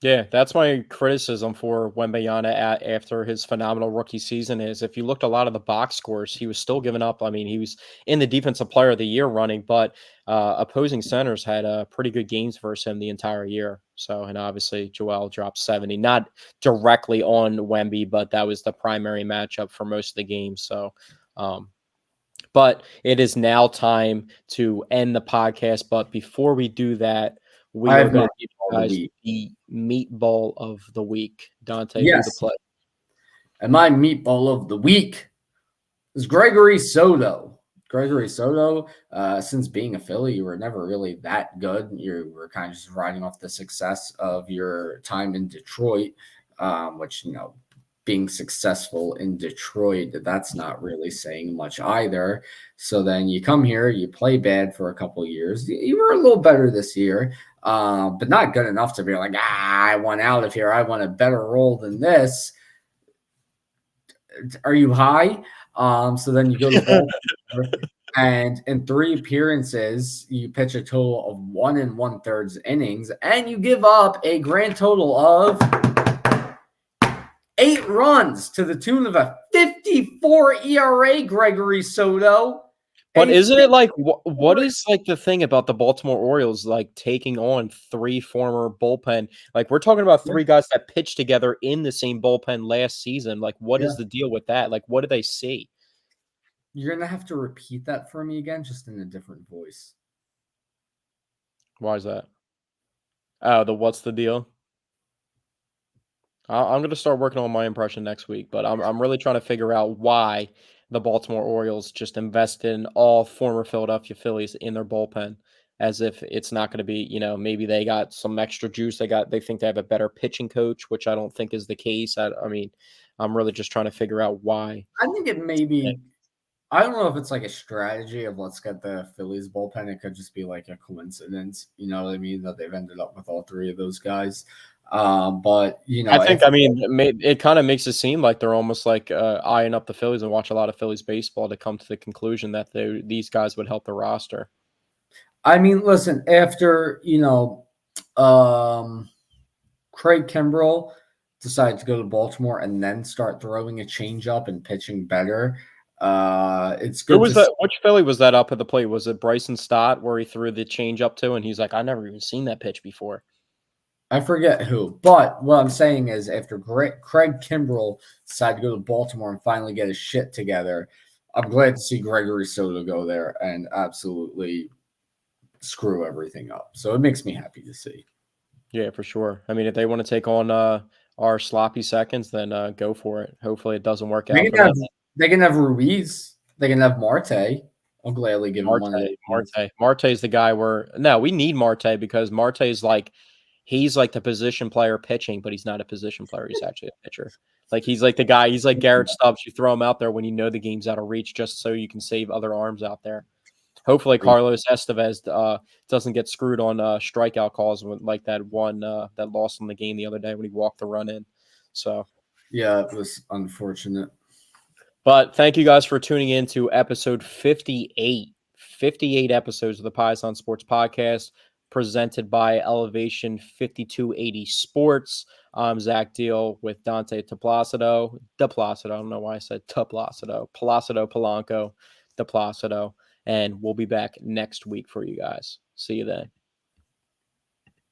Yeah, that's my criticism for Wembanyama after his phenomenal rookie season is if you looked a lot of the box scores, he was still giving up. I mean, he was in the Defensive Player of the Year running, but opposing centers had pretty good games versus him the entire year. So, and obviously Joel dropped 70, not directly on Wemby, but that was the primary matchup for most of the games. So, but it is now time to end the podcast. But before we do that, we I are have going my to give you guys the meatball of the week. Dante, who to Yes. play? And my meatball of the week is Gregory Soto. Gregory Soto, since being a Philly, you were never really that good. You were kind of just riding off the success of your time in Detroit, which, being successful in Detroit, that's not really saying much either. So then you come here, you play bad for a couple of years. You were a little better this year, but not good enough to be like, I want out of here. I want a better role than this. Are you high? So then you go to Baltimore, and in 3 appearances, you pitch a total of 1 1/3 innings, and you give up a grand total of 8 runs to the tune of a 54 ERA, Gregory Soto. But isn't it like what is like the thing about the Baltimore Orioles like taking on 3 former bullpen? Like we're talking about 3 guys that pitched together in the same bullpen last season. Like what is the deal with that? Like what do they see? You're going to have to repeat that for me again, just in a different voice. Why is that? Oh, what's the deal? I'm going to start working on my impression next week, but I'm really trying to figure out why the Baltimore Orioles just invested in all former Philadelphia Phillies in their bullpen, as if it's not going to be, maybe they got some extra juice. They think they have a better pitching coach, which I don't think is the case. I mean, I'm really just trying to figure out why. I think it may be. I don't know if it's like a strategy of let's get the Phillies bullpen. It could just be like a coincidence, you know what I mean, that they've ended up with all 3 of those guys. But I think, it kind of makes it seem like they're almost like eyeing up the Phillies and watch a lot of Phillies baseball to come to the conclusion that these guys would help the roster. I mean, listen, after, Craig Kimbrell decided to go to Baltimore and then start throwing a changeup and pitching better, it's good. Who was that? Which Philly was that up at the plate? Was it Bryson Stott where he threw the change up to, and he's like, I never even seen that pitch before. I forget who, but what I'm saying is after Craig Kimbrell decided to go to Baltimore and finally get his shit together, I'm glad to see Gregory Soto go there and absolutely screw everything up. So it makes me happy to see. Yeah, for sure. I mean, if they want to take on our sloppy seconds, then go for it. Hopefully it doesn't work out for them. They can have Ruiz. They can have Marte. I'll gladly give him one of those. Marte is the guy we need Marte because Marte is like, he's like the position player pitching, but he's not a position player. He's actually a pitcher. Like he's like the guy, he's like Garrett Stubbs. You throw him out there when you know the game's out of reach just so you can save other arms out there. Hopefully Carlos Estevez doesn't get screwed on strikeout calls like that one that lost in the game the other day when he walked the run in. So yeah, it was unfortunate. But thank you guys for tuning in to episode 58. 58 episodes of the Paisan Sports Podcast. presented by Elevation 5280 Sports. I'm Zach Deal with Dante DePlacido. I don't know why I said Placido Polanco, DePlacido. And we'll be back next week for you guys. See you then.